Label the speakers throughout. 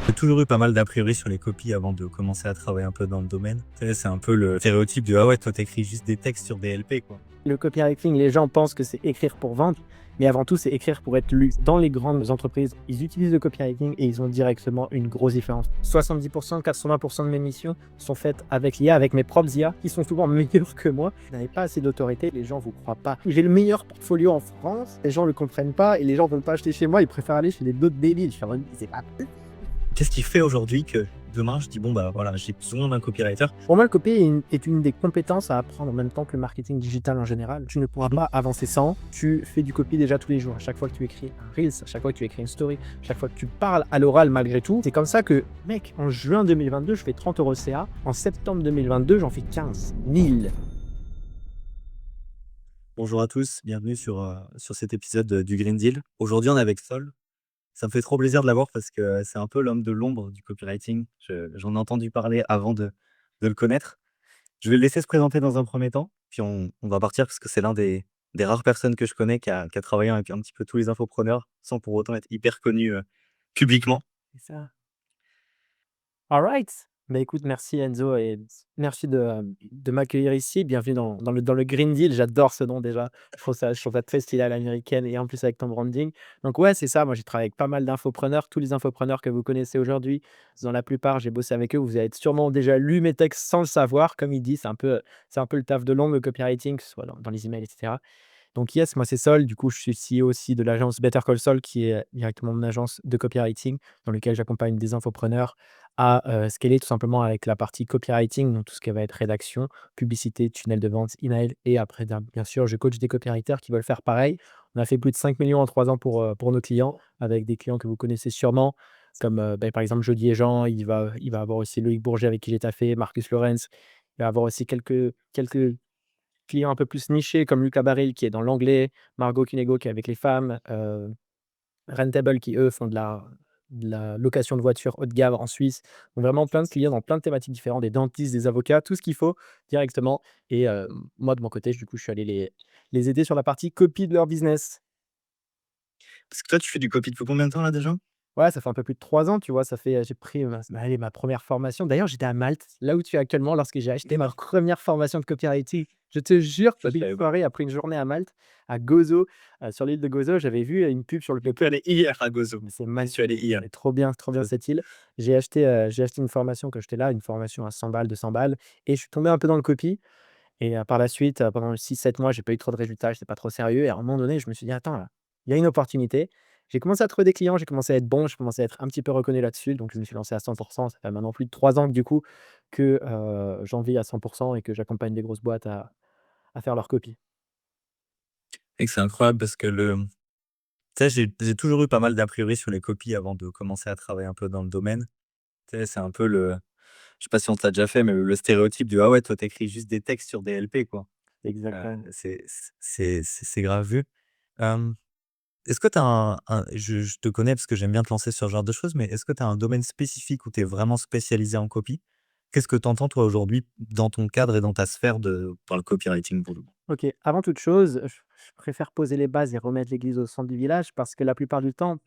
Speaker 1: J'ai toujours eu pas mal d'a priori sur les copies avant de commencer à travailler un peu dans le domaine. Tu sais, c'est un peu le stéréotype de: «Ah ouais, toi t'écris juste des textes sur des LP, quoi».
Speaker 2: Le copywriting, les gens pensent que c'est écrire pour vendre, mais avant tout, c'est écrire pour être lu. Dans les grandes entreprises, ils utilisent le copywriting et ils ont directement une grosse différence. 70%, 80% de mes missions sont faites avec l'IA, avec mes propres IA, qui sont souvent meilleurs que moi. Vous n'avez pas assez d'autorité, les gens vous croient pas. J'ai le meilleur portfolio en France, les gens le comprennent pas et les gens veulent pas acheter chez moi, ils préfèrent aller chez les autres débiles. Je suis en mode, c'est pas.
Speaker 1: Qu'est-ce qui fait aujourd'hui que demain je dis: «Bon bah voilà, j'ai besoin d'un copywriter»?
Speaker 2: Pour moi, le copy est une des compétences à apprendre en même temps que le marketing digital en général. Tu ne pourras
Speaker 1: Mmh.
Speaker 2: pas avancer sans. Tu fais du copy déjà tous les jours. À chaque fois que tu écris un Reels, à chaque fois que tu écris une story, à chaque fois que tu parles à l'oral malgré tout. C'est comme ça que, mec, en juin 2022, je fais 30 euros CA. En septembre 2022, j'en fais 15 000.
Speaker 1: Bonjour à tous, bienvenue sur cet épisode, du Green Deal. Aujourd'hui, on est avec Sol. Ça me fait trop plaisir de l'avoir parce que, c'est un peu l'homme de l'ombre du copywriting. J'en ai entendu parler avant de le connaître. Je vais le laisser se présenter dans un premier temps, puis on va partir parce que c'est l'un des rares personnes que je connais qui a travaillé avec un petit peu tous les infopreneurs, sans pour autant être hyper connu, publiquement.
Speaker 2: C'est ça. All right. Bah, écoute, merci Enzo et merci de m'accueillir ici. Bienvenue dans le Green Deal. J'adore ce nom déjà. Je trouve ça très stylé à l'américaine et en plus avec ton branding. Donc ouais, c'est ça. Moi, j'ai travaillé avec pas mal d'infopreneurs. Tous les infopreneurs que vous connaissez aujourd'hui, dans la plupart, j'ai bossé avec eux. Vous avez sûrement déjà lu mes textes sans le savoir. Comme il dit, c'est un peu le taf de l'ombre, le copywriting, que ce soit dans les emails, etc. Donc yes, moi c'est Sol. Du coup, je suis CEO aussi de l'agence Better Call Sol, qui est directement mon agence de copywriting, dans lequel j'accompagne des infopreneurs à scaler tout simplement avec la partie copywriting, donc tout ce qui va être rédaction, publicité, tunnel de vente, email. Et après, bien sûr, je coach des copywriters qui veulent faire pareil. On a fait plus de 5 millions en 3 ans pour nos clients, avec des clients que vous connaissez sûrement, comme par exemple Jody et Jean. Il va avoir aussi Loïc Bourget avec qui j'ai taffé, Marcus Lorenz. Il va avoir aussi quelques clients un peu plus nichés comme Lucas Baril qui est dans l'anglais, Margot Cunego qui est avec les femmes, Rentable qui eux font de la location de voitures haut de gamme en Suisse. Donc vraiment plein de clients dans plein de thématiques différentes, des dentistes, des avocats, tout ce qu'il faut directement. Et moi de mon côté, du coup, je suis allé les aider sur la partie copie de leur business.
Speaker 1: Parce que toi, tu fais du copy depuis combien de temps là déjà?
Speaker 2: Ouais, ça fait un peu plus de 3 ans, tu vois? Ça fait, j'ai pris ma 1re formation. D'ailleurs, j'étais à Malte, là où tu es actuellement, lorsque j'ai acheté ma première formation de copywriting. Je te jure,
Speaker 1: Ça, je
Speaker 2: une
Speaker 1: savais pas.
Speaker 2: soirée après une journée à Malte, à Gozo, sur l'île de Gozo, j'avais vu une pub sur le
Speaker 1: Je peux aller hier à Gozo.
Speaker 2: mais c'est
Speaker 1: J'y suis allé
Speaker 2: magnifique,
Speaker 1: hier.
Speaker 2: c'est trop bien
Speaker 1: Ça
Speaker 2: cette île. J'ai acheté une formation quand j'étais là, une formation à 100 balles, 200 balles et je suis tombé un peu dans le copy et par la suite, pendant 6-7 mois, j'ai pas eu trop de résultats, j'étais pas trop sérieux et à un moment donné, je me suis dit: «Attends là, il y a une opportunité». J'ai commencé à trouver des clients, j'ai commencé à être bon, j'ai commencé à être un petit peu reconnu là-dessus, donc je me suis lancé à 100. Ça fait maintenant plus de 3 ans que du coup que, j'en vis à 100 et que j'accompagne des grosses boîtes à faire leur copie.
Speaker 1: et que c'est incroyable parce que tu sais, j'ai toujours eu pas mal d'a priori sur les copies avant de commencer à travailler un peu dans le domaine. Tu sais, c'est un peu je sais pas si on te l'a déjà fait, mais le stéréotype du: «Ah ouais, toi t'écris juste des textes sur des LP, quoi».
Speaker 2: Exactement.
Speaker 1: C'est grave vu. Hem, est-ce que tu as je te connais parce que j'aime bien te lancer sur ce genre de choses, mais est-ce que tu as un domaine spécifique où tu es vraiment spécialisé en copie? Qu'est-ce que tu entends toi aujourd'hui dans ton cadre et dans ta sphère dans le copywriting pour le coup?
Speaker 2: OK, avant toute chose, je préfère poser les bases et remettre l'église au centre du village parce que la plupart du temps,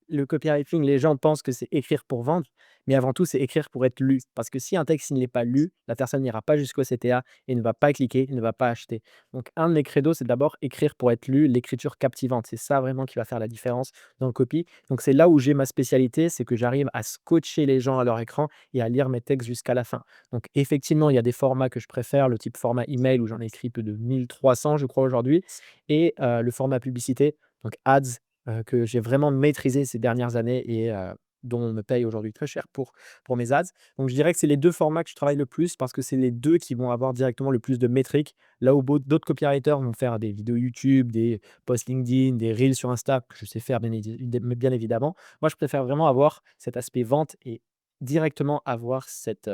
Speaker 2: le copywriting, les gens pensent que c'est écrire pour vendre, mais avant tout, c'est écrire pour être lu. Parce que si un texte il n'est pas lu, la personne n'ira pas jusqu'au CTA et ne va pas cliquer, ne va pas acheter. Donc, un de mes credos, c'est d'abord écrire pour être lu, l'écriture captivante. C'est ça vraiment qui va faire la différence dans le copy. Donc, c'est là où j'ai ma spécialité, c'est que j'arrive à scotcher les gens à leur écran et à lire mes textes jusqu'à la fin. Donc effectivement, il y a des formats que je préfère, le type format email où j'en ai écrit plus de 1 300 je crois aujourd'hui et le format publicité, donc ads, que j'ai vraiment maîtrisé ces dernières années et dont on me paye aujourd'hui très cher pour mes ads. Donc je dirais que c'est les 2 formats que je travaille le plus parce que c'est les 2 qui vont avoir directement le plus de métriques. Là où d'autres copywriters vont faire des vidéos YouTube, des posts LinkedIn, des reels sur Insta, que je sais faire bien évidemment. Moi, je préfère vraiment avoir cet aspect vente et directement avoir cette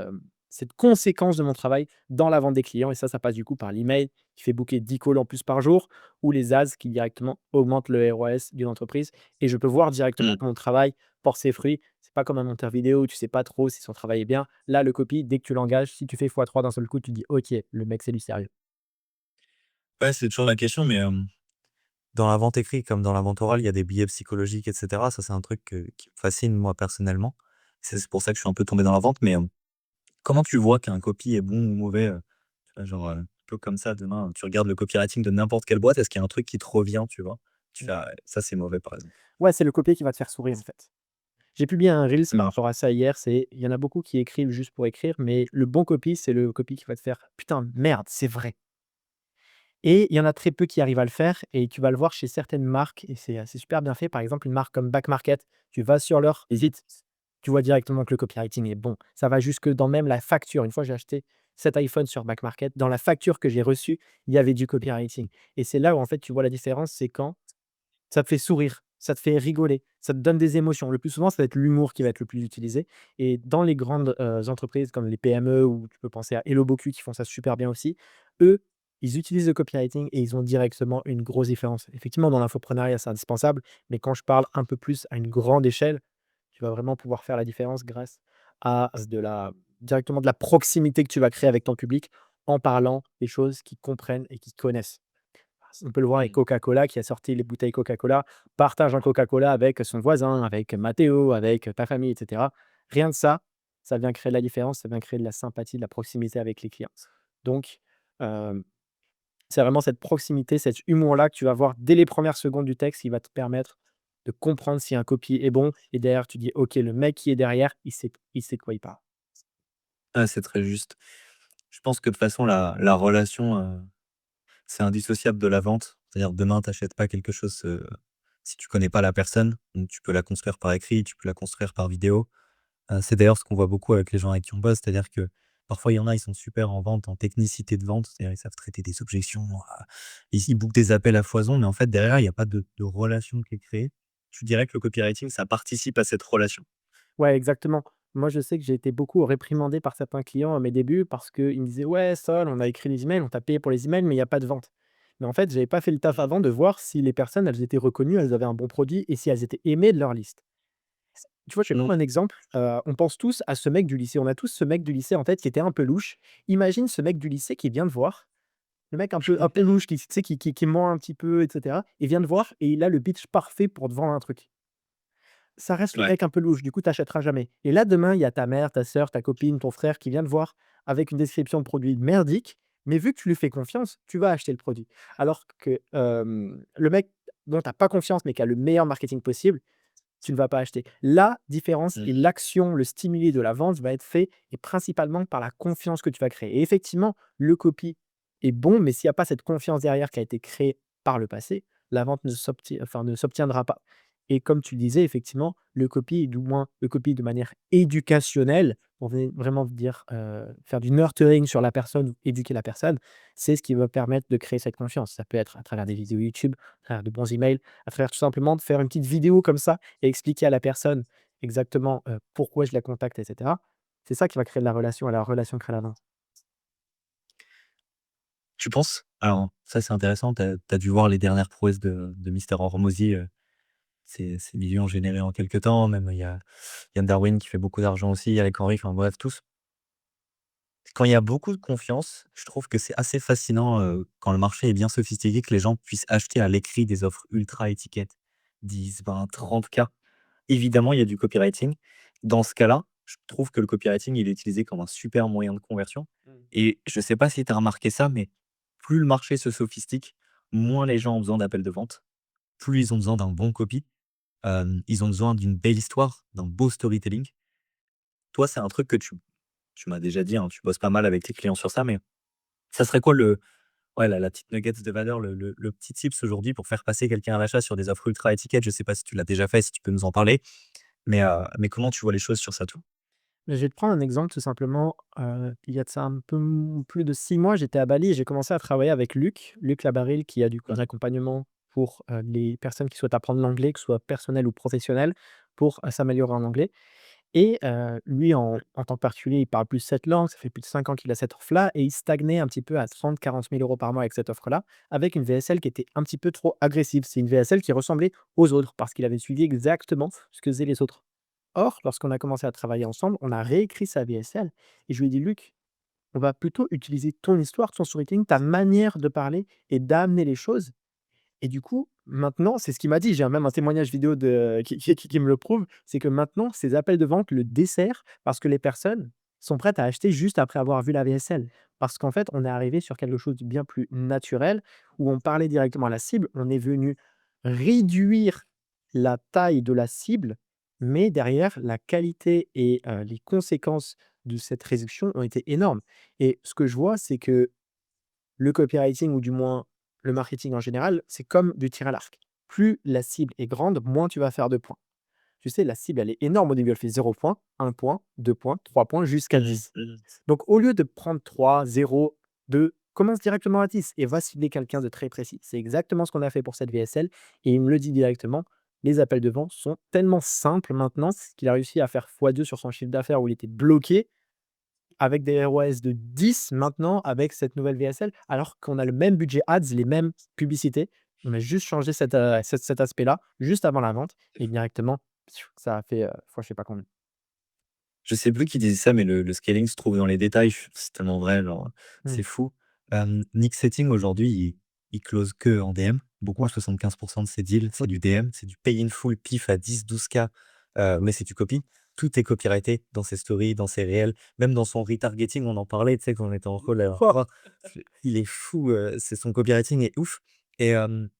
Speaker 2: conséquence de mon travail dans la vente des clients et ça passe du coup par l'email qui fait booker 10 calls en plus par jour ou les ads qui directement augmentent le ROS d'une entreprise et je peux voir directement
Speaker 1: Mmh.
Speaker 2: que mon travail porte ses fruits. C'est pas comme un monteur vidéo où tu sais pas trop si son travail est bien. Là, le copy, dès que tu l'engages, si tu fais x3 d'un seul coup, tu dis: «OK, le mec, c'est du sérieux».
Speaker 1: Ouais, c'est toujours la question, mais dans la vente écrite comme dans la vente orale, il y a des biais psychologiques et cetera. Ça, c'est un truc qui me fascine moi personnellement. C'est pour ça que je suis un peu tombé dans la vente, mais, comment tu vois qu'un copy est bon ou mauvais, tu vois, genre, un peu comme ça, demain, tu regardes le copywriting de n'importe quelle boîte, est-ce qu'il y a un truc qui te revient, tu vois? Tu
Speaker 2: Mmh.
Speaker 1: fais: «Ah ouais, ça c'est mauvais», par exemple?
Speaker 2: Ouais, c'est le copier qui va te faire sourire, en fait. J'ai publié un reels par
Speaker 1: Mmh.
Speaker 2: rapport à ça hier, c'est il y en a beaucoup qui écrivent juste pour écrire, mais le bon copy, c'est le copy qui va te faire: «Putain, merde, c'est vrai». Et il y en a très peu qui arrivent à le faire et tu vas le voir chez certaines marques et c'est super bien fait. Par exemple, une marque comme Back Market, tu vas sur leur site, tu vois directement que le copywriting est bon. Ça va jusque dans même la facture. Une fois, j'ai acheté cet iPhone sur Back Market, dans la facture que j'ai reçue, il y avait du copywriting et c'est là où, en fait, tu vois la différence, c'est quand ça te fait sourire, ça te fait rigoler, ça te donne des émotions. Le plus souvent, ça va être l'humour qui va être le plus utilisé et dans les grandes, entreprises comme les PME ou tu peux penser à Hello Boku qui font ça super bien aussi, eux, ils utilisent le copywriting et ils ont directement une grosse différence. Effectivement, dans l'infopreneuriat, c'est indispensable, mais quand je parle un peu plus à une grande échelle, tu vas vraiment pouvoir faire la différence grâce à directement de la proximité que tu vas créer avec ton public en parlant des choses qu'ils comprennent et qu'ils connaissent. On peut le voir avec
Speaker 1: Mmh.
Speaker 2: Coca-Cola qui a sorti les bouteilles Coca-Cola, partage un Coca-Cola avec son voisin, avec Matteo, avec ta famille et cetera. Rien de ça, ça vient créer de la différence, ça vient créer de la sympathie, de la proximité avec les clients. Donc, hem, c'est vraiment cette proximité, cet humour-là que tu vas voir dès les premières secondes du texte qui va te permettre de comprendre si un copy est bon et derrière tu dis: «OK, le mec qui est derrière, il sait de quoi il parle».
Speaker 1: Ah, c'est très juste. Je pense que de toute façon la relation, c'est indissociable de la vente. C'est-à-dire demain, tu achètes pas quelque chose, si tu connais pas la personne. Donc tu peux la construire par écrit, tu peux la construire par vidéo. C'est d'ailleurs ce qu'on voit beaucoup avec les gens avec qui on bosse, c'est-à-dire que parfois il y en a, ils sont super en vente, en technicité de vente, c'est-à-dire ils savent traiter des objections, ils bookent des appels à foison, mais en fait derrière, il y a pas de relation qui est créée. Je dirais que le copywriting, ça participe à cette relation.
Speaker 2: Ouais, exactement. Moi, je sais que j'ai été beaucoup réprimandé par certains clients à mes débuts parce qu'ils me disaient: «Ouais, Sol, on a écrit des emails, on t'a payé pour les emails, mais il y a pas de vente». Mais en fait, j'avais pas fait le taf avant de voir si les personnes, elles étaient reconnues, elles avaient un bon produit et si elles étaient aimées de leur liste. Tu vois, je vais
Speaker 1: Mmh.
Speaker 2: prendre un exemple. On pense tous à ce mec du lycée. On a tous ce mec du lycée en tête qui était un peu louche. Imagine ce mec du lycée qui vient te voir, le mec un peu louche qui, tu sais, qui ment un petit peu et cetera. Il vient te voir et il a le pitch parfait pour te vendre un truc. Ça reste le
Speaker 1: Ouais.
Speaker 2: mec un peu louche, du coup, tu achèteras jamais. Et là, demain, il y a ta mère, ta sœur, ta copine, ton frère qui vient te voir avec une description de produit merdique, mais vu que tu lui fais confiance, tu vas acheter le produit. Alors que, le mec dont tu as pas confiance, mais qui a le meilleur marketing possible, tu ne vas pas acheter. La différence et
Speaker 1: Mmh.
Speaker 2: l'action, le stimuli de la vente va être fait et principalement par la confiance que tu vas créer. Et effectivement, le copy est bon, mais s'il y a pas cette confiance derrière qui a été créée par le passé, la vente ne s'obtiendra pas. Et comme tu le disais, effectivement, le copy, du moins le copy de manière éducationnelle, pour vraiment dire, faire du nurturing sur la personne ou éduquer la personne, c'est ce qui va permettre de créer cette confiance. Ça peut être à travers des vidéos YouTube, à travers de bons emails, à travers tout simplement de faire une petite vidéo comme ça et expliquer à la personne exactement, pourquoi je la contacte et cetera. C'est ça qui va créer de la relation et la relation crée la vente.
Speaker 1: Tu penses alors ça, c'est intéressant, tu as dû voir les dernières prouesses de Mister Hormozy, ces millions générés en quelque temps, même il y a Yann Darwin qui fait beaucoup d'argent aussi, Eric Henry, enfin bref, tous. Quand il y a beaucoup de confiance, je trouve que c'est assez fascinant, quand le marché est bien sophistiqué, que les gens puissent acheter à l'écrit des offres ultra étiquettes, 10, 20, 30K. Évidemment, il y a du copywriting. Dans ce cas-là, je trouve que le copywriting, il est utilisé comme un super moyen de conversion
Speaker 2: Mmh.
Speaker 1: et je sais pas si tu as remarqué ça, mais plus le marché se sophistique, moins les gens ont besoin d'appels de vente, plus ils ont besoin d'un bon copy, ils ont besoin d'une belle histoire, d'un beau storytelling. Toi, c'est un truc que tu m'as déjà dit, hein, tu bosses pas mal avec tes clients sur ça, mais ça serait quoi le ouais, la petite nuggets de valeur, le petit tips aujourd'hui pour faire passer quelqu'un à l'achat sur des offres ultra étiquettes? Je sais pas si tu l'as déjà fait, si tu peux nous en parler, mais comment tu vois les choses sur ça, toi?
Speaker 2: Je vais te prendre un exemple tout simplement, il y a de ça un peu plus de 6 mois, j'étais à Bali et j'ai commencé à travailler avec Luc Labarille qui a du coup un
Speaker 1: Mmh.
Speaker 2: accompagnement pour, les personnes qui souhaitent apprendre l'anglais, que ce soit personnel ou professionnel, pour, s'améliorer en anglais. Et lui, en tant que particulier, il parle plus 7 langues, ça fait plus de 5 ans qu'il a cette offre-là et il stagnait un petit peu à 30 000 à 40 000 € par mois avec cette offre-là, avec une VSL qui était un petit peu trop agressive. C'est une VSL qui ressemblait aux autres parce qu'il avait suivi exactement ce que faisaient les autres. Or, lorsqu'on a commencé à travailler ensemble, on a réécrit sa VSL et je lui ai dit: «Luc, on va plutôt utiliser ton histoire, ton storytelling, ta manière de parler et d'amener les choses Et du coup, maintenant, c'est ce qu'il m'a dit, j'ai même un témoignage vidéo de qui me le prouve, c'est que maintenant, ces appels de vente le desservent parce que les personnes sont prêtes à acheter juste après avoir vu la VSL. Parce qu'en fait, on est arrivé sur quelque chose de bien plus naturel, où on parlait directement à la cible, on est venu réduire la taille de la cible, mais derrière, la qualité et les conséquences de cette réduction ont été énormes. Et ce que je vois, c'est que le copywriting ou du moins le marketing en général, c'est comme du tir à l'arc. Plus la cible est grande, moins tu vas faire de points. Tu sais, la cible, elle est énorme au début, elle fait 0 points, 1 point, 2 points, 3 points, jusqu'à
Speaker 1: Mmh
Speaker 2: 10.
Speaker 1: mh.
Speaker 2: Donc au lieu de prendre 3, 0, 2, commence directement à 10 et va cibler quelqu'un de très précis. C'est exactement ce qu'on a fait pour cette VSL et il me le dit directement. Les appels de vente sont tellement simples maintenant qu'il a réussi à faire x2 sur son chiffre d'affaires où il était bloqué avec des ROAS de 10 maintenant avec cette nouvelle VSL, alors qu'on a le même budget ads, les mêmes publicités. On a juste changé cet aspect-là, juste avant la vente et directement, ça a fait, fois je sais pas combien.
Speaker 1: Je sais plus qui disait ça, mais le scaling se trouve dans les détails. C'est tellement vrai, genre,
Speaker 2: Mmh.
Speaker 1: c'est fou. Nick Setting aujourd'hui, il close que en DM. Beaucoup,
Speaker 2: Ouais,
Speaker 1: 75 de ses deals,
Speaker 2: ouais,
Speaker 1: c'est du DM, c'est du pay in full pif à 10-12K, mais c'est du copy. Tout est copyrighté dans ses stories, dans ses réels, même dans son retargeting, on en parlait, tu sais, quand on était en call la dernière
Speaker 2: oh!
Speaker 1: fois. Il est fou, c'est son copywriting est ouf et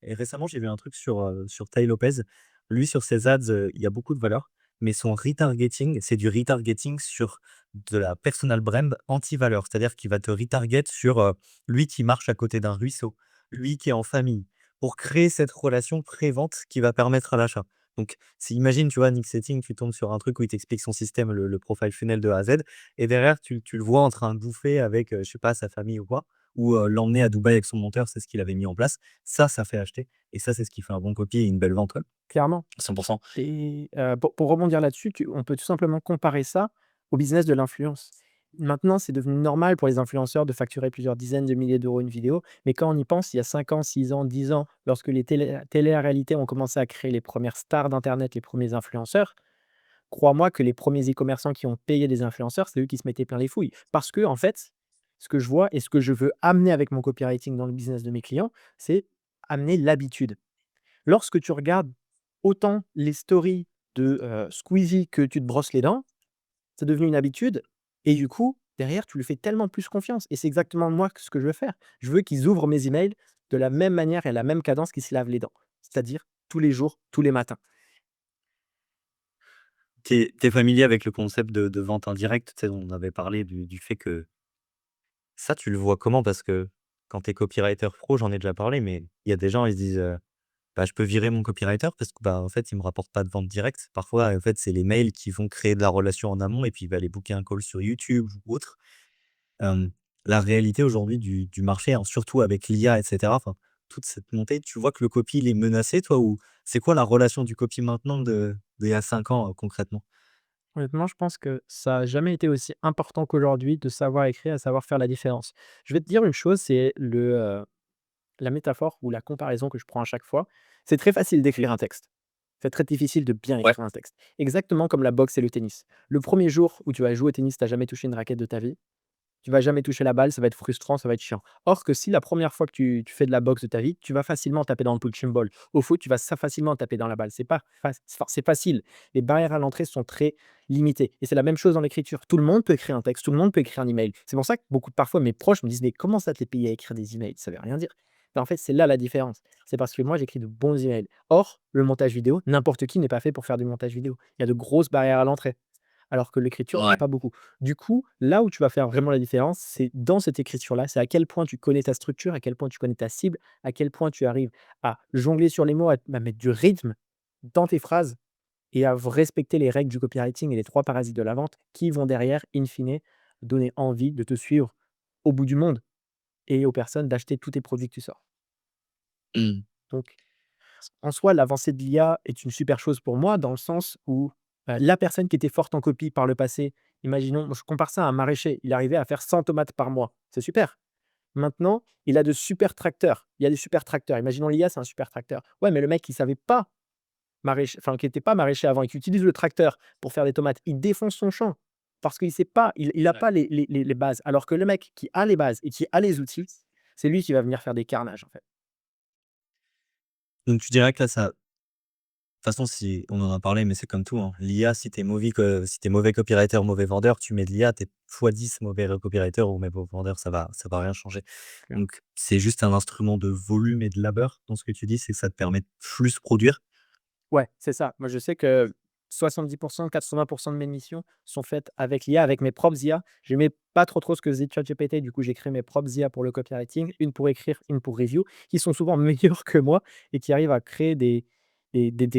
Speaker 1: récemment, j'ai vu un truc sur Tai Lopez. Lui, sur ses ads, il y a beaucoup de valeur. Mais son retargeting, c'est du retargeting sur de la personal brand anti-valeur. C'est-à-dire qu'il va te retarget sur, lui qui marche à côté d'un ruisseau, lui qui est en famille, pour créer cette relation pré-vente qui va permettre à l'achat. Donc, si imagine, tu vois, Nick Setting, tu tombes sur un truc où il t'explique son système, le profile funnel de A à Z et derrière tu le vois en train de bouffer avec, je sais pas, sa famille ou quoi, ou, l'emmener à Dubaï avec son monteur, c'est ce qu'il avait mis en place. Ça fait acheter et ça, c'est ce qui fait un bon copy et une belle vente, ouais.
Speaker 2: Clairement.
Speaker 1: 100.
Speaker 2: Et pour rebondir là-dessus, on peut tout simplement comparer ça au business de l'influence. Maintenant, c'est devenu normal pour les influenceurs de facturer plusieurs dizaines de milliers d'euros une vidéo, mais quand on y pense, il y a 5 ans, 6 ans, 10 ans, lorsque les télé-réalités ont commencé à créer les premières stars d'internet, les premiers influenceurs, crois-moi que les premiers e-commerçants qui ont payé des influenceurs, c'est eux qui se mettaient plein les fouilles. Parce que en fait, ce que je vois et ce que je veux amener avec mon copywriting dans le business de mes clients, c'est amener l'habitude. Lorsque tu regardes autant les stories de, Squeezie que tu te brosses les dents, c'est devenu une habitude et du coup, derrière, tu lui fais tellement plus confiance et c'est exactement moi ce que je veux faire. Je veux qu'ils ouvrent mes emails de la même manière et à la même cadence qu'ils se lavent les dents, c'est-à-dire tous les jours, tous les matins.
Speaker 1: Tu es familier avec le concept de vente indirecte? Tu sais, on avait parlé du fait que ça, tu le vois comment? Parce que quand tu es copywriter pro, j'en ai déjà parlé, mais il y a des gens, ils se disent, «Bah, je peux virer mon copywriter parce que, bah, en fait, il me rapporte pas de vente directe». Parfois, en fait, c'est les mails qui vont créer de la relation en amont et puis il va aller booker un call sur YouTube ou autre. Hem, la réalité aujourd'hui du marché, hein, surtout avec l'IA et cetera, enfin, toute cette montée, tu vois que le copy, il est menacé, toi? Ou c'est quoi la relation du copy maintenant d'il y a 5 ans, concrètement?
Speaker 2: Honnêtement, je pense que ça a jamais été aussi important qu'aujourd'hui de savoir écrire et savoir faire la différence. Je vais te dire une chose, c'est la métaphore ou la comparaison que je prends à chaque fois. C'est très facile d'écrire un texte. C'est très difficile de bien
Speaker 1: Ouais.
Speaker 2: écrire un texte. Exactement comme la boxe et le tennis. Le premier jour où tu vas jouer au tennis, tu as jamais touché une raquette de ta vie, tu vas jamais toucher la balle, ça va être frustrant, ça va être chiant. Or que si la première fois que tu fais de la boxe de ta vie, tu vas facilement taper dans le punching ball. Au foot, tu vas ça facilement taper dans la balle. C'est pas fac enfin, c'est facile. Les barrières à l'entrée sont très limitées et c'est la même chose dans l'écriture. Tout le monde peut écrire un texte, tout le monde peut écrire un email. C'est pour ça que beaucoup parfois mes proches me disent: «Mais comment ça t'es payé à écrire des emails? Ça veut rien dire». Ben, en fait, c'est là la différence. C'est parce que moi, j'écris de bons emails. Or, le montage vidéo, n'importe qui n'est pas fait pour faire du montage vidéo. Il y a de grosses barrières à l'entrée alors que l'écriture,
Speaker 1: Ouais.
Speaker 2: pas beaucoup. Du coup, là où tu vas faire vraiment la différence, c'est dans cette écriture-là, c'est à quel point tu connais ta structure, à quel point tu connais ta cible, à quel point tu arrives à jongler sur les mots, à mettre du rythme dans tes phrases et à respecter les règles du copywriting et les 3 parasites de la vente qui vont derrière, in fine, donner envie de te suivre au bout du monde et aux personnes d'acheter tous tes produits que tu sors.
Speaker 1: Mmh.
Speaker 2: Donc en soi, l'avancée de l'IA est une super chose pour moi dans le sens où, la personne qui était forte en copie par le passé, imaginons, je compare ça à un maraîcher, il arrivait à faire 100 tomates par mois, c'est super. Maintenant, il a de super tracteurs. Il y a des super tracteurs. Imaginons l'IA, c'est un super tracteur. Ouais, mais le mec qui savait pas maraîcher, enfin qui était pas maraîcher avant et qui utilise le tracteur pour faire des tomates, il défonce son champ parce qu'il sait pas, il a
Speaker 1: Ouais.
Speaker 2: pas les bases. Alors que le mec qui a les bases et qui a les outils, c'est lui qui va venir faire des carnages, en fait.
Speaker 1: Donc tu dirais que là, ça de toute façon, si on en a parlé, mais c'est comme tout, hein. L'IA, si tu mauvais copywriter, mauvais vendeur, tu mets de l'IA, tu es x10 mauvais copywriter ou mauvais vendeur, ça va rien changer.
Speaker 2: Clairement.
Speaker 1: Donc c'est juste un instrument de volume et de labeur dans ce que tu dis, c'est que ça te permet de plus produire.
Speaker 2: Ouais, c'est ça. Moi, je sais que 70 80 de mes missions sont faites avec l'IA, avec mes propres IA. J'aimais pas trop ce que faisait ChatGPT, du coup, j'ai créé mes propres IA pour le copywriting, une pour écrire, une pour review, qui sont souvent meilleures que moi et qui arrivent à créer des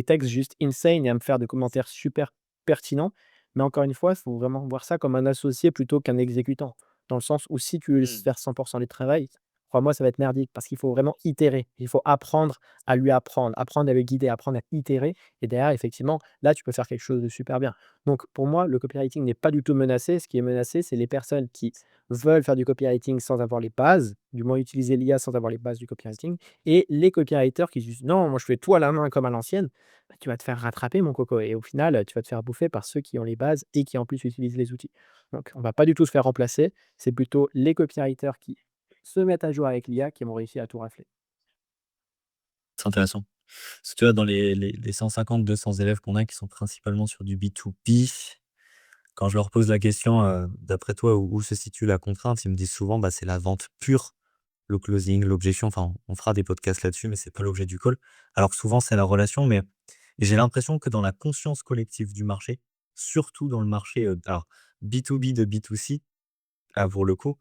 Speaker 2: textes juste insane et à me faire des commentaires super pertinents. Mais encore une fois, il faut vraiment voir ça comme un associé plutôt qu'un exécutant. Dans le sens où si tu laisses
Speaker 1: Mmh.
Speaker 2: faire 100 du travail, crois-moi, ça va être merdique parce qu'il faut vraiment itérer. Il faut apprendre à lui apprendre, apprendre à le guider, apprendre à itérer et derrière, effectivement, là, tu peux faire quelque chose de super bien. Donc pour moi, le copywriting n'est pas du tout menacé. Ce qui est menacé, c'est les personnes qui veulent faire du copywriting sans avoir les bases, du moins utiliser l'IA sans avoir les bases du copywriting et les copywriters qui disent: «Non, moi je fais tout à la main comme à l'ancienne». Bah, tu vas te faire rattraper mon coco et au final, tu vas te faire bouffer par ceux qui ont les bases et qui en plus utilisent les outils. Donc on va pas du tout se faire remplacer, c'est plutôt les copywriters qui se mettent à jour avec l'IA qui vont réussir à tout rafler.
Speaker 1: C'est intéressant. Parce que tu vois, dans les 150-200 élèves qu'on a qui sont principalement sur du B2B, quand je leur pose la question, d'après toi, où se situe la contrainte? Ils me disent souvent, bah, c'est la vente pure, le closing, l'objection. Enfin, on fera des podcasts là-dessus, mais c'est pas l'objet du call. Alors que souvent, c'est la relation, mais j'ai l'impression que dans la conscience collective du marché, surtout dans le marché, alors B2B de B2C, pour le coup,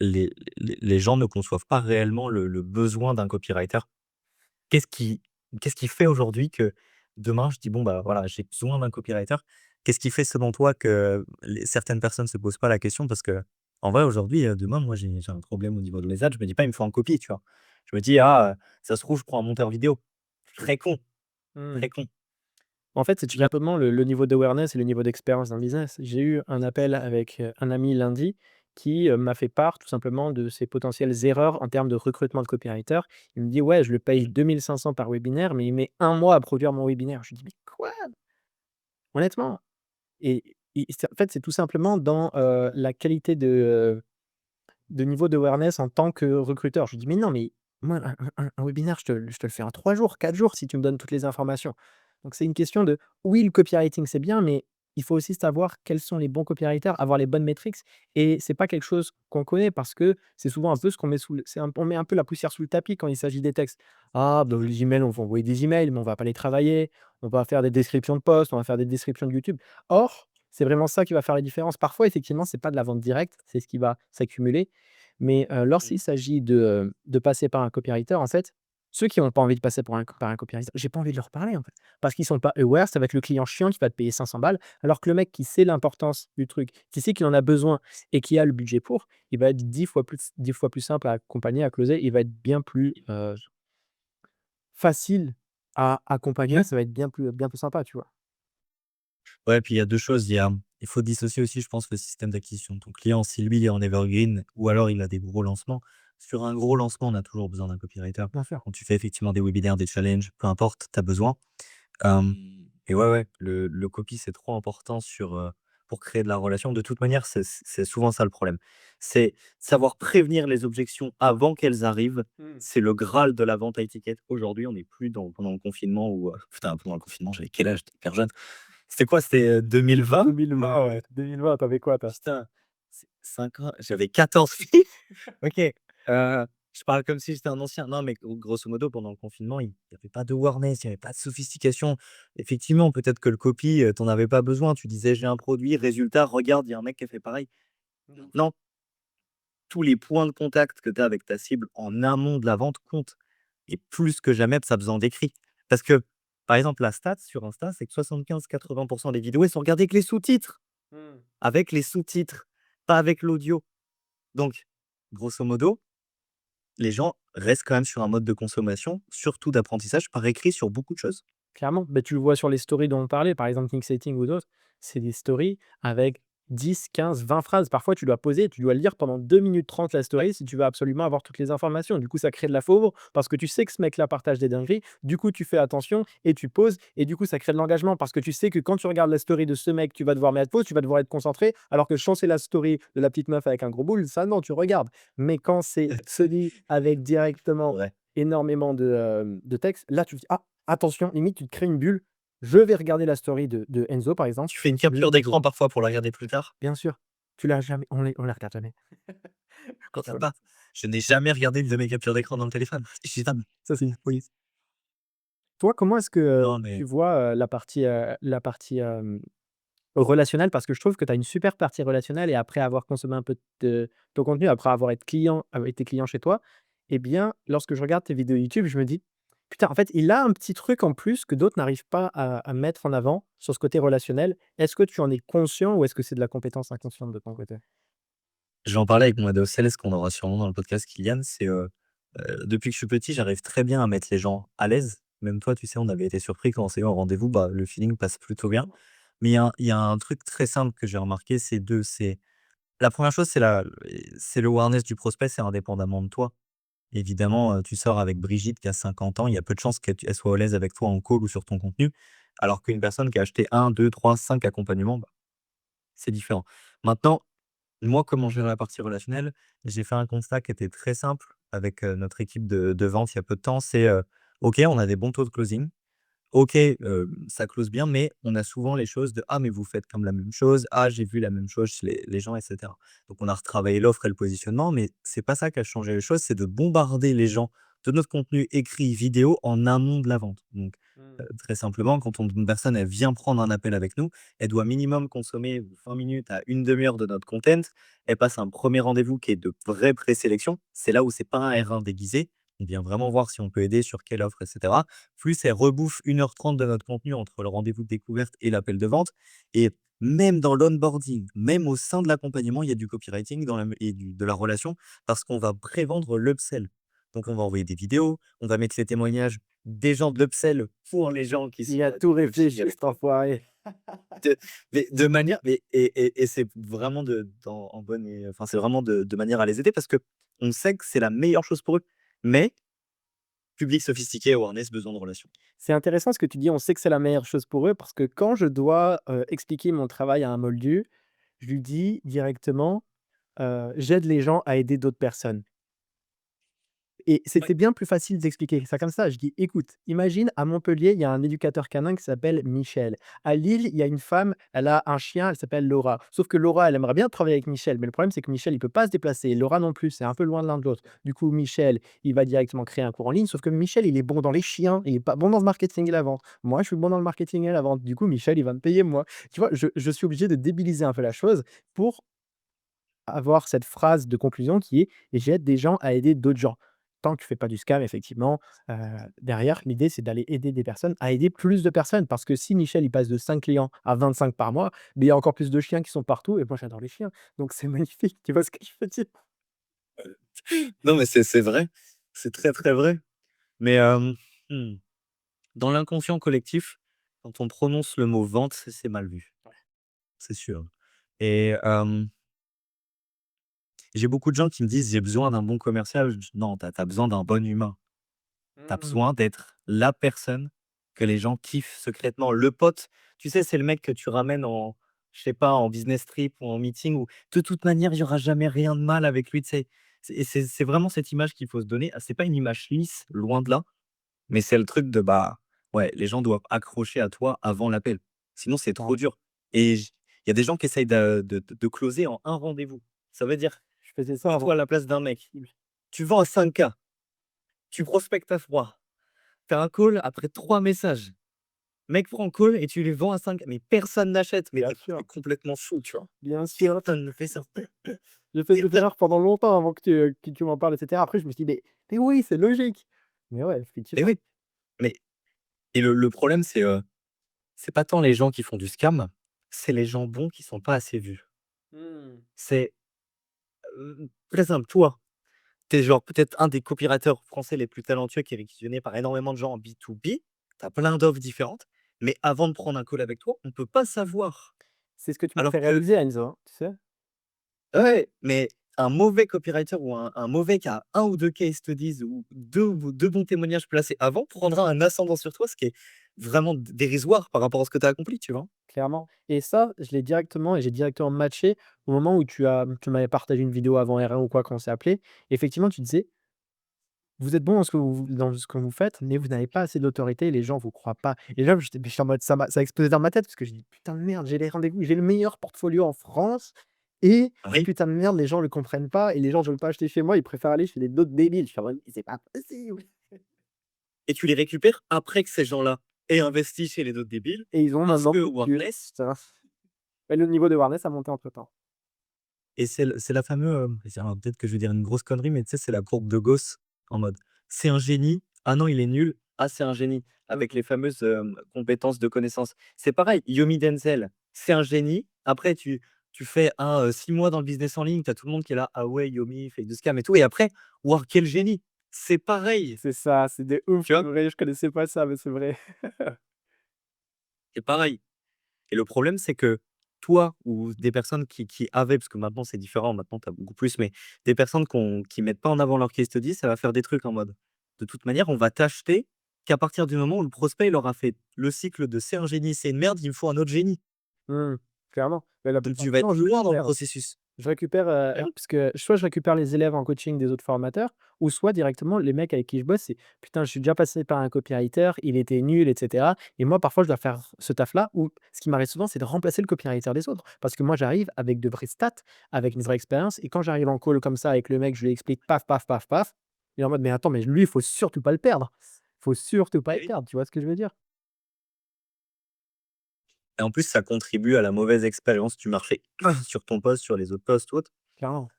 Speaker 1: les gens ne conçoivent pas réellement le besoin d'un copywriter. Qu'est-ce qui qu'est-ce qui fait aujourd'hui que demain je dis: «Bon, bah, voilà, j'ai besoin d'un copywriter». Qu'est-ce qui fait selon toi que les certaines personnes se posent pas la question? Parce que en vrai aujourd'hui, demain moi j'ai un problème au niveau de mes ads, je me dis pas: «Il me faut un copy», tu vois? Je me dis: «Ah, ça se trouve je prends un monteur vidéo». Très con,
Speaker 2: Mmh.
Speaker 1: très con.
Speaker 2: En fait, c'est tout simplement le niveau d'awareness et le niveau d'expérience d'un business. J'ai eu un appel avec, un ami lundi qui, m'a fait part tout simplement de ses potentielles erreurs en termes de recrutement de copywriter. Il me dit: «Ouais, je le paye 2 500 par webinaire, mais il met un mois à produire mon webinaire». Je lui dis: «Mais quoi? Honnêtement?» Et c'est en fait, c'est tout simplement dans, la qualité de niveau d'awareness en tant que recruteur. Je lui dis: «Mais non, mais moi, un webinaire, je te le fais en 3 jours, 4 jours si tu me donnes toutes les informations». Donc c'est une question de oui, le copywriting, c'est bien, mais il faut aussi savoir quels sont les bons copywriters, avoir les bonnes métriques et c'est pas quelque chose qu'on connaît parce que c'est souvent un peu ce qu'on met sous le c'est un on met un peu la poussière sous le tapis quand il s'agit des textes. Ah, bah, les emails, on va envoyer des emails, mais on va pas les travailler. On va faire des descriptions de posts, on va faire des descriptions de YouTube. Or, c'est vraiment ça qui va faire la différence. Parfois, effectivement, c'est pas de la vente directe, c'est ce qui va s'accumuler mais lorsqu'il s'agit de passer par un copywriter, en fait, ceux qui n'ont pas envie de passer par un copywriter, j'ai pas envie de leur parler, en fait. Parce qu'ils sont pas aware, ça va être le client chiant qui va te payer 500 balles, alors que le mec qui sait l'importance du truc, qui sait qu'il en a besoin et qui a le budget pour, il va être 10 fois plus simple à accompagner, à closer. Il va être bien plus, facile à accompagner, ça va être bien plus sympa, tu vois?
Speaker 1: Ouais, puis il y a 2 choses, il faut dissocier aussi, je pense, le système d'acquisition de ton client. Si lui, il est en evergreen ou alors il a des gros lancements. Sur un gros lancement, on a toujours besoin d'un copywriter.
Speaker 2: Bien sûr.
Speaker 1: Quand tu fais effectivement des webinaires, des challenges, peu importe, tu as besoin. Hem et ouais, ouais, le copy, c'est trop important pour créer de la relation. De toute manière, c'est souvent ça le problème. C'est savoir prévenir les objections avant qu'elles arrivent.
Speaker 2: Mmh.
Speaker 1: C'est le graal de la vente à étiquette. Aujourd'hui, on n'est plus pendant le confinement où, putain, pendant le confinement, j'avais quel âge? J'étais hyper jeune. C'était quoi? C'était, 2020?
Speaker 2: 2020, ouais. 2020, tu avais quoi toi?
Speaker 1: Putain, c'est 5 ans, j'avais 14 piges. OK, je parle comme si j'étais un ancien. Non, mais grosso modo, pendant le confinement, il y avait pas de awareness, il y avait pas de sophistication. Effectivement, peut-être que le copy, tu en avais pas besoin. Tu disais: «J'ai un produit, résultat, regarde, il y a un mec qui a fait pareil».
Speaker 2: Mmh.
Speaker 1: Non, tous les points de contact que tu as avec ta cible en amont de la vente comptent et plus que jamais, ça a besoin d'écrit. Parce que, par exemple, la stat sur Insta, c'est que 75-80 des vidéos, elles sont regardées avec les sous-titres.
Speaker 2: Mmh.
Speaker 1: Avec les sous-titres, pas avec l'audio. Donc, grosso modo, les gens restent quand même sur un mode de consommation, surtout d'apprentissage par écrit sur beaucoup de choses.
Speaker 2: Clairement, beh, tu le vois sur les stories dont on parlait, par exemple Setting ou d'autres, c'est des stories avec 10, 15, 20 phrases. Parfois, tu dois poser, tu dois lire pendant 2 minutes 30 la story si tu veux absolument avoir toutes les informations. Du coup, ça crée de la fauve parce que tu sais que ce mec-là partage des dingueries. Du coup, tu fais attention et tu poses et du coup, ça crée de l'engagement parce que tu sais que quand tu regardes la story de ce mec, tu vas devoir mettre pause, tu vas devoir être concentré. Alors que quand c'est la story de la petite meuf avec un gros boule, ça non, tu regardes. Mais quand c'est celui avec directement
Speaker 1: Ouais.
Speaker 2: énormément de texte. Là, tu te dis: «Ah, attention», limite, tu te crées une bulle. Je vais regarder la story de Enzo, par exemple.
Speaker 1: Tu fais une
Speaker 2: Je
Speaker 1: capture d'écran parfois pour la regarder plus tard?
Speaker 2: bien sûr, tu l'as jamais on les regarde jamais.
Speaker 1: Quand tu
Speaker 2: Ouais,
Speaker 1: pas? Je n'ai jamais regardé une de mes captures d'écran dans le téléphone. J'ai jamais.
Speaker 2: ça, c'est une folie. Toi, comment est-ce que,
Speaker 1: Non,
Speaker 2: tu
Speaker 1: mais
Speaker 2: vois, la partie, relationnelle? Parce que je trouve que tu as une super partie relationnelle et après avoir consommé un peu de ton contenu, après avoir été client chez toi, eh bien, lorsque je regarde tes vidéos YouTube, je me dis: «Putain, en fait, il a un petit truc en plus que d'autres n'arrivent pas à mettre en avant sur ce côté relationnel». Est-ce que tu en es conscient ou est-ce que c'est de la compétence inconsciente de ton côté?
Speaker 1: je vais en parler avec mon ado Céleste qu'on aura sûrement dans le podcast, Kylian. C'est, depuis que je suis petit, j'arrive très bien à mettre les gens à l'aise. Même toi, tu sais, on avait été surpris quand on s'est eu en rendez-vous, bah, le feeling passe plutôt bien. Mais il y a un truc très simple que j'ai remarqué, c'est la première chose, c'est le awareness du prospect, c'est indépendamment de toi. Évidemment, tu sors avec Brigitte qui a 50 ans, il y a peu de chances qu'elle soit à l'aise avec toi en call ou sur ton contenu, alors qu'une personne qui a acheté un, 2, 3, 5 accompagnements, bah, c'est différent. Maintenant, moi, comment gérer la partie relationnelle? J'ai fait un constat qui était très simple avec, notre équipe de vente il y a peu de temps, c'est, OK, on a des bons taux de closing. OK, ça close bien, mais on a souvent les choses de: «Ah, mais vous faites comme la même chose. Ah, j'ai vu la même chose chez les gens» et cetera. Donc on a retravaillé l'offre et le positionnement, mais c'est pas ça qui a changé les choses, c'est de bombarder les gens de notre contenu écrit, vidéo en amont de la vente. Donc,
Speaker 2: Mmh.
Speaker 1: très simplement, quand une personne, elle vient prendre un appel avec nous, elle doit minimum consommer 20 minutes à une demi heure de notre content. Elle passe un premier rendez-vous qui est de vraie présélection. C'est là où c'est pas un R1 déguisé. On vient vraiment voir si on peut aider, sur quelle offre et cetera. Plus elle rebouffe 1h30 de notre contenu entre le rendez-vous de découverte et l'appel de vente. Et même dans l'onboarding, même au sein de l'accompagnement, il y a du copywriting de la relation parce qu'on va prévendre l'upsell. Donc, on va envoyer des vidéos, on va mettre les témoignages des gens de l'upsell pour les gens qui
Speaker 2: Il
Speaker 1: sont
Speaker 2: a tout
Speaker 1: du coaching
Speaker 2: réfléchi
Speaker 1: avec
Speaker 2: cet enfoiré.
Speaker 1: de manière, et c'est vraiment en bonne, enfin, c'est vraiment de manière à les aider parce que on sait que c'est la meilleure chose pour eux. Mais public sophistiqué, awareness, besoin de relation.
Speaker 2: C'est intéressant ce que tu dis, on sait que c'est la meilleure chose pour eux parce que quand je dois, expliquer mon travail à un moldu, je lui dis directement, «J'aide les gens à aider d'autres personnes». Et
Speaker 1: Ouais.
Speaker 2: c'est bien plus facile d'expliquer ça comme ça. Je dis: «Écoute, imagine à Montpellier, il y a un éducateur canin qui s'appelle Michel. À Lille, il y a une femme, elle a un chien, elle s'appelle Laura. Sauf que Laura, elle aimerait bien travailler avec Michel, mais le problème, c'est que Michel, il peut pas se déplacer et Laura non plus, c'est un peu loin de l'un de l'autre. Du coup, Michel, il va directement créer un cours en ligne, sauf que Michel, il est bon dans les chiens, il est pas bon dans le marketing et la vente. Moi, je suis bon dans le marketing et la vente. Du coup, Michel, il va me payer moi». Tu vois? Je suis obligé de débiliser un peu la chose pour avoir cette phrase de conclusion qui est: «J'aide des gens à aider d'autres gens». Tant que tu fais pas du scam effectivement, heu, derrière l'idée c'est d'aller aider des personnes à aider plus de personnes. Parce que si Michel il passe de 5 clients à 25 par mois, mais il y a encore plus de chiens qui sont partout et moi j'adore les chiens, donc c'est magnifique. Tu vois ce que je veux dire?
Speaker 1: Non, mais c'est vrai. C'est très, très vrai. Mais, mmh, dans l'inconscient collectif, quand on prononce le mot «vente», c'est mal vu, c'est sûr. Et j'ai beaucoup de gens qui me disent: «J'ai besoin d'un bon commercial». Je dis: «Non, tu as besoin d'un bon humain». Tu as
Speaker 2: Mmh.
Speaker 1: besoin d'être la personne que les gens kiffent secrètement. Le pote, tu sais, c'est le mec que tu ramènes en, je sais pas, en business trip ou en meeting où de toute manière, il y aura jamais rien de mal avec lui, tu sais? C'est vraiment cette image qu'il faut se donner. Ah, c'est pas une image lisse, loin de là, mais c'est le truc de, bah, ouais, les gens doivent accrocher à toi avant l'appel. Sinon, c'est trop
Speaker 2: Clairement.
Speaker 1: dur. Et il y a des gens qui essayent de closer en un rendez-vous. Ça veut dire,
Speaker 2: Je faisais ça
Speaker 1: mets-toi
Speaker 2: avant.
Speaker 1: à la place d'un mec. Tu vends à 5K, tu prospectes à froid. Tu as un call après 3 messages. Mec prend le call et tu lui vends à 5, mais personne n'achète. Mais
Speaker 2: Bien
Speaker 1: tu
Speaker 2: sûr,
Speaker 1: complètement fou, tu vois?
Speaker 2: bien sûr.
Speaker 1: Personne ne fait ça.
Speaker 2: J'ai fait cette
Speaker 1: Personne.
Speaker 2: erreur pendant longtemps avant que tu m'en parles et cetera. Après je me suis dit: «Mais oui, c'est logique». Mais ouais,
Speaker 1: Et
Speaker 2: effectivement.
Speaker 1: oui, mais le problème, c'est pas tant les gens qui font du scam, c'est les gens bons qui sont pas assez vus.
Speaker 2: Mmh.
Speaker 1: C'est, très simple, toi, tu es genre peut-être un des copywriters français les plus talentueux qui est réquisitionné par énormément de gens en B2B. Tu as plein d'offres différentes, mais avant de prendre un call avec toi, on peut pas savoir.
Speaker 2: C'est ce que tu m'as
Speaker 1: Alors
Speaker 2: fait
Speaker 1: que
Speaker 2: réaliser Enzo, hein, tu sais?
Speaker 1: ouais, mais un mauvais copywriter ou un mauvais qui a 1 ou 2 case studies ou deux bons témoignages placés avant prendra un ascendant sur toi, ce qui est vraiment dérisoire par rapport à ce que tu as accompli, tu vois?
Speaker 2: Clairement et ça, je l'ai directement et j'ai directement matché au moment où tu m'avais partagé une vidéo avant R1 ou quoi, quand on s'est appelé. Effectivement, tu disais: vous êtes bon dans ce que vous faites, mais vous n'avez pas assez d'autorité, les gens vous croient pas. Et là, j'étais en mode ça a explosé dans ma tête parce que j'ai dit: «Putain de merde, j'ai les rendez-vous, j'ai le meilleur portfolio en France et
Speaker 1: Oui.
Speaker 2: putain de merde, les gens le comprennent pas et les gens veulent pas acheter chez moi, ils préfèrent aller chez d'autres débiles». Je suis en mode: «C'est pas possible»
Speaker 1: Et tu les récupères après que ces gens-là aient investi chez les autres débiles,
Speaker 2: et ils ont
Speaker 1: parce
Speaker 2: maintenant
Speaker 1: que
Speaker 2: plus de thunes.
Speaker 1: Wordless
Speaker 2: Putain. Et le niveau de awareness a monté entre temps.
Speaker 1: et c'est la fameuse, alors peut-être que je vais dire une grosse connerie, mais tu sais, c'est la courbe de Gauss en mode: «C'est un génie, ah non, il est nul, ah c'est un génie», avec les fameuses, compétences de connaissances. C'est pareil, Yomi Denzel, c'est un génie. Après tu fais 6 mois dans le business en ligne, tu as tout le monde qui est là: «Ah ouais, Yomi, il fait du scam et tout» et après, waouh, quel génie! C'est pareil,
Speaker 2: C'est ça, c'est de ouf,
Speaker 1: tu
Speaker 2: c'est
Speaker 1: vois?
Speaker 2: vrai, je connaissais pas ça, mais c'est vrai.
Speaker 1: C'est pareil. Et le problème, c'est que toi ou des personnes qui avaient, parce que maintenant c'est différent, maintenant tu as beaucoup plus, mais des personnes qui mettent pas en avant leur case study, ça va faire des trucs en mode: «De toute manière, on va t'acheter qu'à partir du moment où le prospect, il aura fait le cycle de c'est un génie, c'est une merde, il me faut un autre génie».
Speaker 2: Mmh, clairement. Mais la
Speaker 1: Donc
Speaker 2: plupart
Speaker 1: tu
Speaker 2: du
Speaker 1: vas
Speaker 2: temps,
Speaker 1: être
Speaker 2: je
Speaker 1: loin dans le
Speaker 2: récupère.
Speaker 1: processus.
Speaker 2: Je récupère,
Speaker 1: Ah oui.
Speaker 2: parce que soit je récupère les élèves en coaching des autres formateurs ou soit directement les mecs avec qui je bosse, c'est: «Putain, je suis déjà passé par un copywriter, il était nul et cetera» et moi parfois je dois faire ce taf-là ou ce qui m'arrive souvent, c'est de remplacer le copywriter des autres. Parce que moi j'arrive avec de vraies stats, avec une vraie expérience et quand j'arrive en call comme ça avec le mec, je lui explique paf, paf, paf, paf, il est en mode: «Mais attends, mais lui, il faut surtout pas le perdre. Faut surtout pas
Speaker 1: Eh
Speaker 2: le
Speaker 1: oui.
Speaker 2: perdre», tu vois ce que je veux dire?
Speaker 1: Et en plus, ça contribue à la mauvaise expérience du marché sur ton poste, sur les autres postes ou autres.
Speaker 2: Clairement.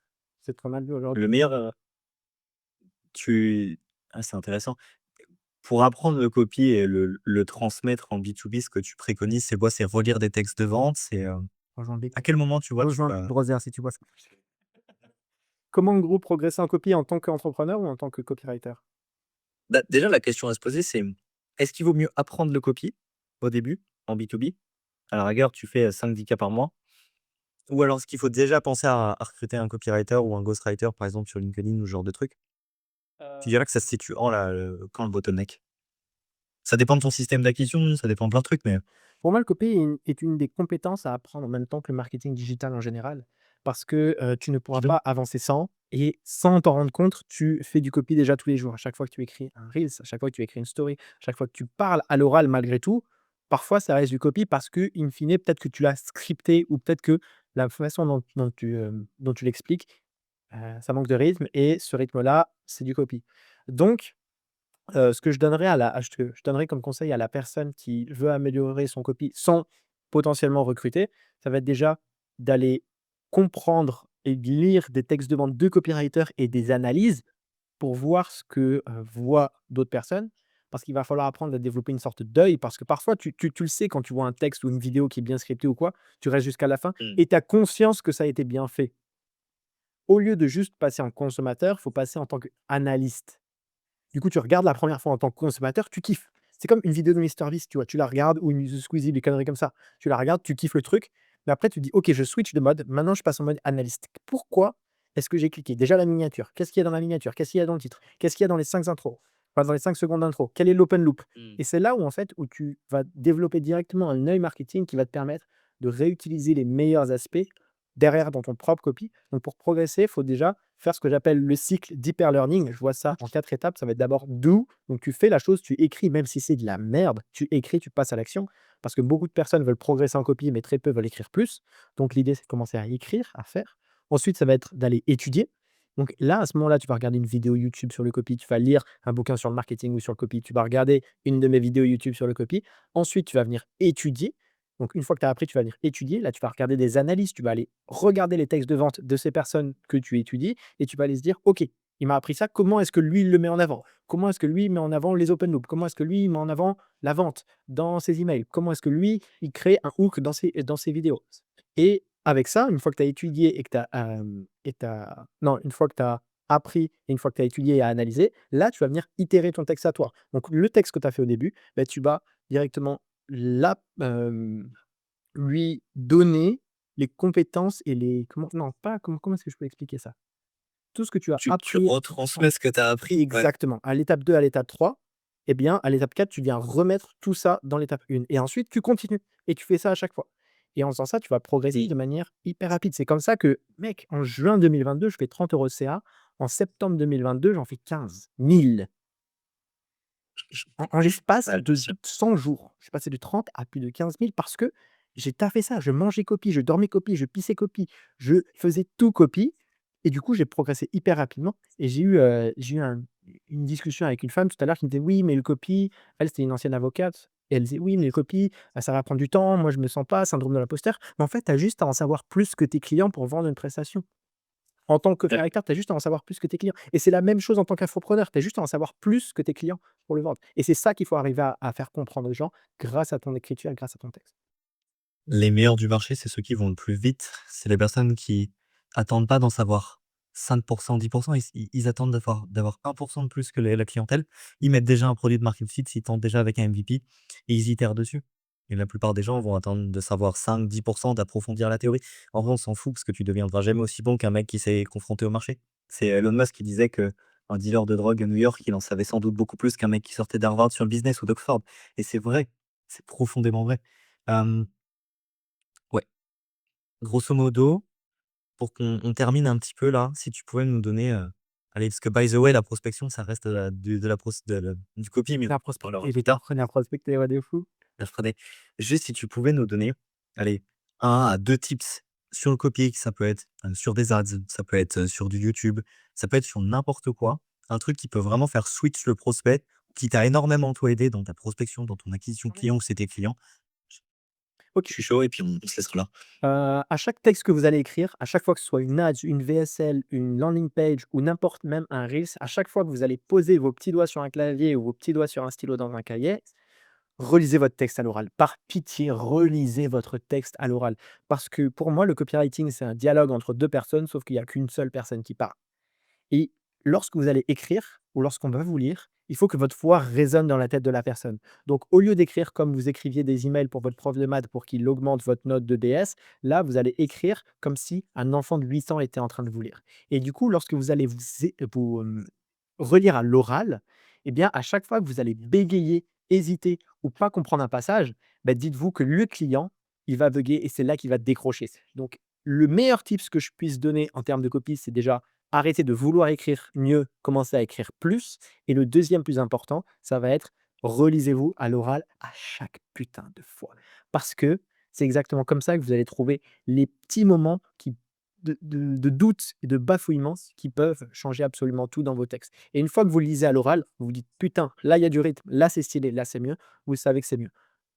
Speaker 2: C'est trop mal vu aujourd'hui.
Speaker 1: Le meilleur, tu c'est intéressant. Pour apprendre le copy et le transmettre en B2B, ce que tu préconises, c'est quoi? C'est relire des textes de vente? C'est,
Speaker 2: Rejoins le
Speaker 1: à quel moment tu vois tu
Speaker 2: rejoins
Speaker 1: vas
Speaker 2: Broser si tu vois ce que je veux dire. Comment, en gros, progresser en copie en tant qu'entrepreneur ou en tant que copywriter?
Speaker 1: bah, déjà la question à se poser c'est, est-ce qu'il vaut mieux apprendre le copy au début, en B2B? À la rigueur, tu fais, 5-10 cas par mois. Ou alors est-ce qu'il faut déjà penser à recruter un copywriter ou un ghostwriter, par exemple, sur LinkedIn ou ce genre de truc? Tu dirais que ça se situe quand le bottleneck? Ça dépend de ton système d'acquisition, ça dépend de plein de trucs, mais
Speaker 2: Pour moi, le copy est une des compétences à apprendre en même temps que le marketing digital en général. Parce que, tu ne pourras
Speaker 1: Dis-donc.
Speaker 2: pas avancer sans et sans t'en rendre compte, tu fais du copy déjà tous les jours. À chaque fois que tu écris un reels, à chaque fois que tu écris une story, à chaque fois que tu parles à l'oral malgré tout, parfois ça reste du copy parce que in fine, peut-être que tu l'as scripté ou peut-être que la façon dont tu l'expliques, ça manque de rythme et ce rythme-là, c'est du copy. Donc ce que je donnerais je donnerais comme conseil à la personne qui veut améliorer son copy sans potentiellement recruter, ça va être déjà d'aller comprendre et de lire des textes de vente de copywriters et des analyses pour voir ce que, voient d'autres personnes. Parce qu'il va falloir apprendre à développer une sorte d'œil parce que parfois tu le sais quand tu vois un texte ou une vidéo qui est bien scriptée ou quoi, tu restes jusqu'à la fin
Speaker 1: Mmh.
Speaker 2: et tu as conscience que ça a été bien fait. Au lieu de juste passer en consommateur, il faut passer en tant qu'analyste. Du coup, tu regardes la première fois en tant que consommateur, tu kiffes. C'est comme une vidéo de MrBeast, tu vois? Tu la regardes ou une The Squeezie, des conneries comme ça. Tu la regardes, tu kiffes le truc, mais après tu dis: «OK, je switch de mode, maintenant je passe en mode analyste. Pourquoi est-ce que j'ai cliqué? Déjà la miniature, qu'est-ce qu'il y a dans la miniature? Qu'est-ce qu'il y a dans le titre? Qu'est-ce qu'il y a dans les 5 intros? Enfin, dans les 5 secondes d'intro? Quel est l'open loop?»
Speaker 1: Mmh.
Speaker 2: Et c'est là où en fait, où tu vas développer directement un œil marketing qui va te permettre de réutiliser les meilleurs aspects derrière dans ton propre copy. Donc pour progresser, il faut déjà faire ce que j'appelle le cycle d'hyper learning. Je vois ça en 4 étapes. Ça va être d'abord do, donc tu fais la chose, tu écris, même si c'est de la merde, tu écris, tu passes à l'action. Parce que beaucoup de personnes veulent progresser en copie, mais très peu veulent écrire plus. Donc l'idée, c'est de commencer à écrire, à faire. Ensuite, ça va être d'aller étudier. Donc là, à ce moment-là, tu vas regarder une vidéo YouTube sur le copy, tu vas lire un bouquin sur le marketing ou sur le copy, tu vas regarder une de mes vidéos YouTube sur le copy. Ensuite, tu vas venir étudier. Donc une fois que tu as appris, tu vas venir étudier. Là, tu vas regarder des analyses, tu vas aller regarder les textes de vente de ces personnes que tu étudies et tu vas aller se dire: «OK, il m'a appris ça, comment est-ce que lui, il le met en avant? Comment est-ce que lui, il met en avant les open loops? Comment est-ce que lui, il met en avant la vente dans ses emails? Comment est-ce que lui, il crée un hook dans ses vidéos?» Et avec ça, une fois que tu as étudié et que tu as, non, une fois que tu as appris et une fois que tu as étudié et analysé, là, tu vas venir itérer ton texte à toi. Donc le texte que tu as fait au début, bah, tu vas directement là, lui donner les compétences et les comment non, pas comment est-ce que je peux expliquer ça? Tout ce que tu as
Speaker 1: Tu
Speaker 2: appris
Speaker 1: retransmets ce que tu as appris? Ouais.
Speaker 2: exactement, à l'étape 2, à l'étape 3, eh bien, à l'étape 4, tu viens remettre tout ça dans l'étape 1 et ensuite tu continues et tu fais ça à chaque fois et en faisant ça, tu vas progresser
Speaker 1: Mmh.
Speaker 2: de manière hyper rapide. C'est comme ça que, mec, en juin 2022, je fais 30 € de CA. En septembre 2022, j'en fais 15 000. En l'espace
Speaker 1: Ouais,
Speaker 2: de
Speaker 1: sûr.
Speaker 2: 100 jours, je suis passé de 30 à plus de 15 000 parce que j'ai taffé ça. Je mangeais copie, je dormais copie, je pissais copie, je faisais tout copie et du coup, j'ai progressé hyper rapidement et j'ai eu une discussion avec une femme tout à l'heure qui me disait: «Oui, mais le copie», elle, c'était une ancienne avocate et elle disait: «Oui, mais le copie, ça va prendre du temps, moi je me sens pas, syndrome de l'imposteur». Mais en fait, tu as juste à en savoir plus que tes clients pour vendre une prestation. En tant que
Speaker 1: Ouais.
Speaker 2: copywriter, tu as juste à en savoir plus que tes clients et c'est la même chose en tant qu'infopreneur, tu as juste à en savoir plus que tes clients pour le vendre et c'est ça qu'il faut arriver à faire comprendre aux gens grâce à ton écriture et grâce à ton texte.
Speaker 1: Les meilleurs du marché, c'est ceux qui vont le plus vite. C'est les personnes qui attendent pas d'en savoir 5 10 ils attendent d'avoir 1 de plus que les la clientèle. Ils mettent déjà un produit de market fit, ils tentent déjà avec un MVP et ils itèrent dessus. Et la plupart des gens vont attendre de savoir 5-10 d'approfondir la théorie. En vrai, on s'en fout parce que tu deviendras jamais aussi bon qu'un mec qui s'est confronté au marché. C'est Elon Musk qui disait qu'un dealer de drogue à New York, il en savait sans doute beaucoup plus qu'un mec qui sortait d'Harvard sur le business ou d'Oxford. Et c'est vrai, c'est profondément vrai. Hem, ouais. Grosso modo, pour qu'on termine un petit peu là, si tu pouvais nous donner, allez, parce que by the way, la prospection, ça reste de la pros de la du copy, mais on
Speaker 2: La
Speaker 1: en parlera
Speaker 2: prospecter,
Speaker 1: plus
Speaker 2: j'étais
Speaker 1: tard.
Speaker 2: apprenais à prospecter, ouais, de fou.
Speaker 1: La Friday. Juste si tu pouvais nous donner, allez, 1 à 2 tips sur le copy, ça peut être, sur des ads, ça peut être, sur du YouTube, ça peut être sur n'importe quoi. Un truc qui peut vraiment faire switch le prospect, qui t'a énormément toi aidé dans ta prospection, dans ton acquisition
Speaker 2: Ouais.
Speaker 1: client ou c'est tes clients. Je
Speaker 2: OK.
Speaker 1: suis chaud et puis on se laissera là.
Speaker 2: À chaque texte que vous allez écrire, à chaque fois que ce soit une ads, une VSL, une landing page ou n'importe même un reels, à chaque fois que vous allez poser vos petits doigts sur un clavier ou vos petits doigts sur un stylo dans un cahier, relisez votre texte à l'oral. Par pitié, relisez votre texte à l'oral. Parce que pour moi, le copywriting, c'est un dialogue entre 2 personnes, sauf qu'il y a qu'une seule personne qui parle. Et lorsque vous allez écrire ou lorsqu'on va vous lire, il faut que votre voix résonne dans la tête de la personne. Donc, au lieu d'écrire comme vous écriviez des emails pour votre prof de maths pour qu'il augmente votre note de DS, là, vous allez écrire comme si un enfant de 8 ans était en train de vous lire. Et du coup, lorsque vous allez relire à l'oral, eh bien, à chaque fois que vous allez bégayer, hésiter ou pas comprendre un passage, bah, dites-vous que le client, il va bugger et c'est là qu'il va décrocher. Donc, le meilleur tips que je puisse donner en termes de copie, c'est déjà arrêtez de vouloir écrire mieux, commencez à écrire plus et le deuxième plus important, ça va être relisez-vous à l'oral à chaque putain de fois. Parce que c'est exactement comme ça que vous allez trouver les petits moments de doute et de bafouillement qui peuvent changer absolument tout dans vos textes. Et une fois que vous le lisez à l'oral, vous vous dites: «Putain, là, il y a du rythme, là, c'est stylé, là, c'est mieux». Vous savez que c'est mieux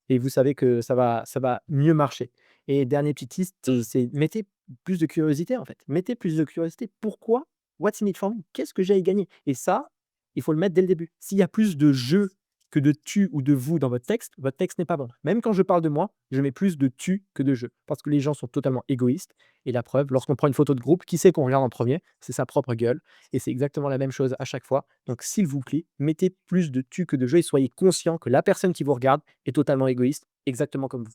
Speaker 2: et vous savez que ça va mieux marcher. Et dernier petit tips,
Speaker 1: Mmh.
Speaker 2: c'est mettez plus de curiosité, en fait. Mettez plus de curiosité. Pourquoi? What's in it for me? Qu'est-ce que j'ai à y gagner? Et ça, il faut le mettre dès le début. S'il y a plus de «je» que de «tu» ou de «vous» dans votre texte n'est pas bon. Même quand je parle de moi, je mets plus de «tu» que de «je» parce que les gens sont totalement égoïstes et la preuve, lorsqu'on prend une photo de groupe, qui c'est qu'on regarde en premier? C'est sa propre gueule et c'est exactement la même chose à chaque fois. Donc s'il vous plaît, mettez plus de «tu» que de «je» et soyez conscient que la personne qui vous regarde est totalement égoïste, exactement comme vous.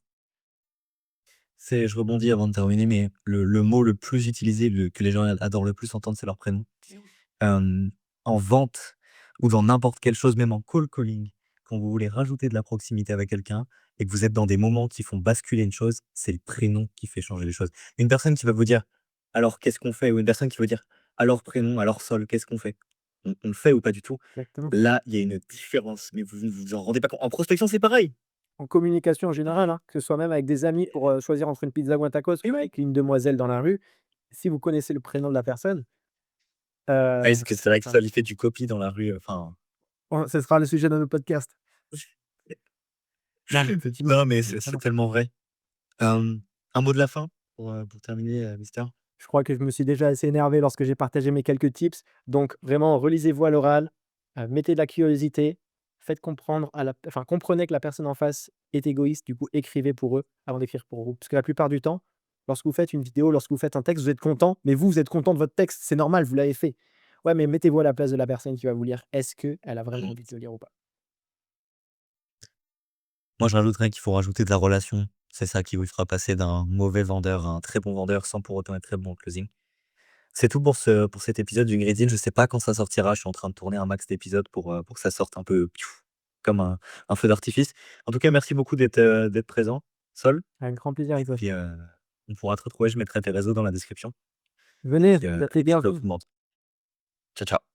Speaker 1: Je rebondis avant de terminer, mais le mot le plus utilisé, que les gens adorent le plus entendre, c'est leur prénom.
Speaker 2: Eh oui.
Speaker 1: Hem, En vente ou dans n'importe quelle chose, même en cold calling, quand vous voulez rajouter de la proximité avec quelqu'un et que vous êtes dans des moments qui font basculer une chose, c'est le prénom qui fait changer les choses. Une personne qui va vous dire: «Alors qu'est-ce qu'on fait?» ou une personne qui va dire: «Alors prénom, alors sol, qu'est-ce qu'on fait?» On le fait ou pas du tout?
Speaker 2: Exactement.
Speaker 1: Là, il y a une différence, mais vous ne vous en rendez pas compte. En prospection, c'est pareil.
Speaker 2: En communication en général, hein, que ce soit même avec des amis pour, choisir entre une pizza ou un tacos ou avec une demoiselle dans la rue, si vous connaissez le prénom de la personne,
Speaker 1: Ouais, parce que c'est vrai que
Speaker 2: ça
Speaker 1: ça, il fait du copy dans la rue, enfin.
Speaker 2: ce sera le sujet de notre podcast. Non, mais effectivement,
Speaker 1: Non, mais c'est
Speaker 2: évidemment.
Speaker 1: tellement vrai. Hem, un mot de la fin pour terminer, Mister?
Speaker 2: Je crois que je me suis déjà assez énervé lorsque j'ai partagé mes quelques tips. Donc vraiment, relisez-vous à l'oral, mettez de la curiosité, faites comprendre enfin, comprenez que la personne en face est égoïste, du coup, écrivez pour eux avant d'écrire pour vous. Parce que la plupart du temps, lorsque vous faites une vidéo, lorsque vous faites un texte, vous êtes content, mais vous êtes content de votre texte, c'est normal, vous l'avez fait. Ouais, mais mettez-vous à la place de la personne qui va vous lire. Est-ce qu'elle a vraiment
Speaker 1: Mmh.
Speaker 2: envie de le lire ou pas?
Speaker 1: Moi, je rajouterais qu'il faut rajouter de la relation. C'est ça qui vous fera passer d'un mauvais vendeur à un très bon vendeur sans pour autant être très bon en closing. C'est tout pour cet épisode du Green Deal. Je sais pas quand ça sortira. Je suis en train de tourner un max d'épisodes pour que ça sorte un peu piouf, comme un feu d'artifice. En tout cas, merci beaucoup d'être présent, Sol.
Speaker 2: Avec grand plaisir, Yves.
Speaker 1: Puis, on pourra te retrouver. Je mettrai tes réseaux dans la description.
Speaker 2: Venez,
Speaker 1: Puis,
Speaker 2: vous êtes les
Speaker 1: puis ciao tout
Speaker 2: bienvenus.
Speaker 1: le monde. Ciao, ciao.